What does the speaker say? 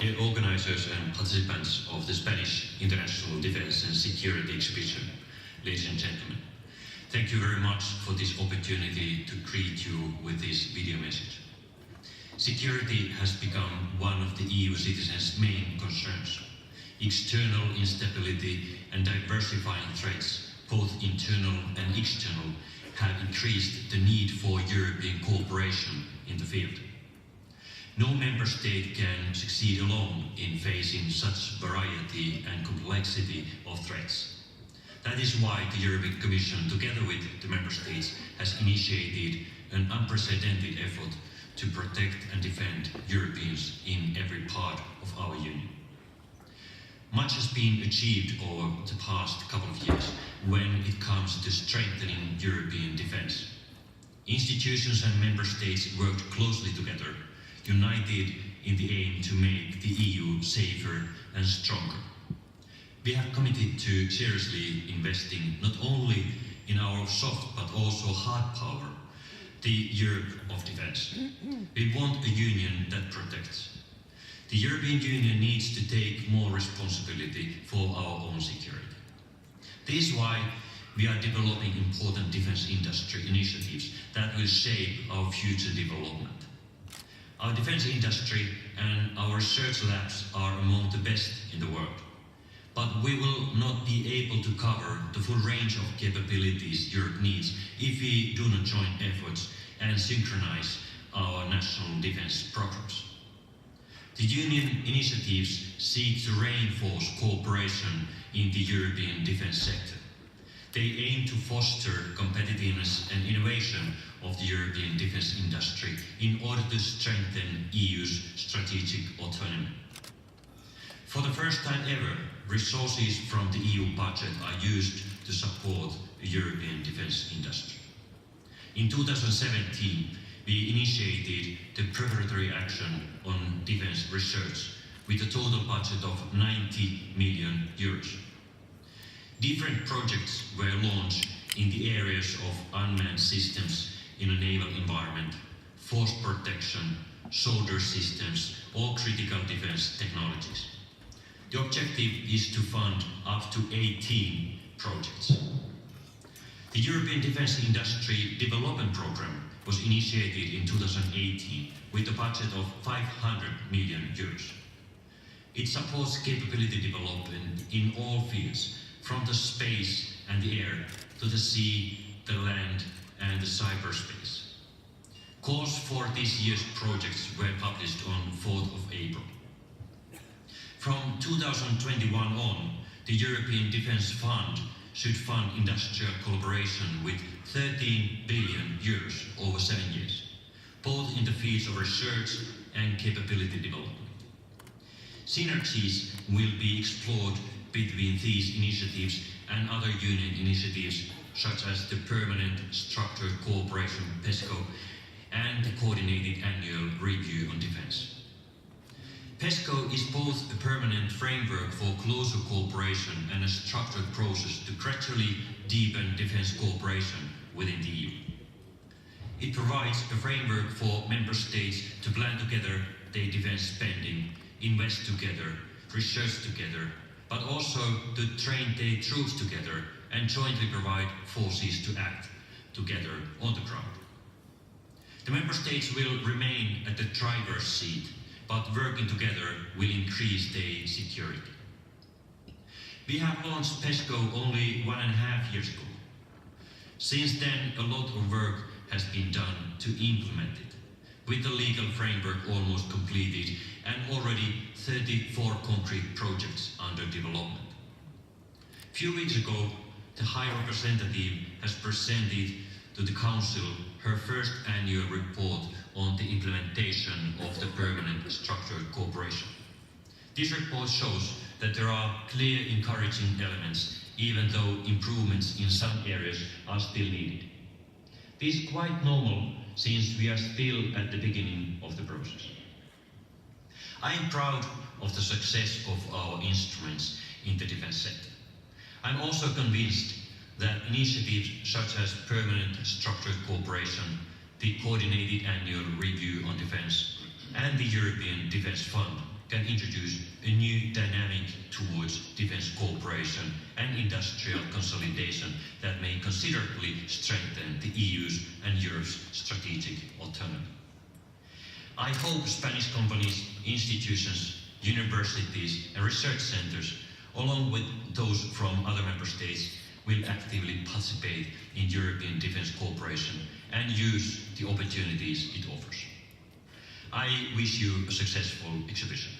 dear organizers and participants of the Spanish International Defense and Security Exhibition, ladies and gentlemen, thank you very much for this opportunity to greet you with this video message. Security has become one of the EU citizens' main concerns. External instability and diversifying threats, both internal and external, have increased the need for European cooperation in the field. No member state can succeed alone in facing such variety and complexity of threats. That is why the European Commission, together with the member states, has initiated an unprecedented effort to protect and defend Europeans in every part of our Union. Much has been achieved over the past couple of years when it comes to strengthening European defense. Institutions and member states worked closely together, united in the aim to make the EU safer and stronger. We have committed to seriously investing not only in our soft but also hard power, the Europe of defense. We want a union that protects. The European Union needs to take more responsibility for our own security. This is why we are developing important defense industry initiatives that will shape our future development. Our defense industry and our research labs are among the best in the world. But we will not be able to cover the full range of capabilities Europe needs if we do not join efforts and synchronize our national defense programs. The Union initiatives seek to reinforce cooperation in the European defense sector. They aim to foster competitiveness and innovation of the European defense industry in order to strengthen EU's strategic autonomy. For the first time ever, resources from the EU budget are used to support the European defense industry. In 2017, we initiated the preparatory action on defense research with a total budget of 90 million euros. Different projects were launched in the areas of unmanned systems in a naval environment, force protection, soldier systems, or critical defense technologies. The objective is to fund up to 18 projects. The European Defence Industry Development Programme was initiated in 2018 with a budget of 500 million euros. It supports capability development in all fields, from the space and the air to the sea, the land and the cyberspace. Calls for this year's projects were published on 4th of April. From 2021 on, the European Defence Fund should fund industrial collaboration with 13 billion euros over 7 years, both in the fields of research and capability development. Synergies will be explored between these initiatives and other Union initiatives such as the Permanent Structured Cooperation PESCO and the Coordinated Annual Review on Defence. PESCO is both a permanent framework for closer cooperation and a structured process to gradually deepen defence cooperation within the EU. It provides a framework for member states to plan together their defence spending, invest together, research together, but also to train their troops together and jointly provide forces to act together on the ground. The member states will remain at the driver's seat, but working together will increase their security. We have launched PESCO only 1.5 years ago. Since then, a lot of work has been done to implement it, with the legal framework almost completed and already 34 concrete projects under development. A few weeks ago, the High Representative has presented to the Council her first annual report on the implementation of the Permanent Structured Cooperation. This report shows that there are clear encouraging elements, even though improvements in some areas are still needed. This is quite normal since we are still at the beginning of the process. I am proud of the success of our instruments in the defense sector. I'm also convinced that initiatives such as Permanent Structured Cooperation, the Coordinated Annual Review on Defence, and the European Defence Fund can introduce a new dynamic towards defense cooperation and industrial consolidation that may considerably strengthen the EU's and Europe's strategic autonomy. I hope Spanish companies, institutions, universities and research centers, along with those from other member states, will actively participate in European defense cooperation and use the opportunities it offers. I wish you a successful exhibition.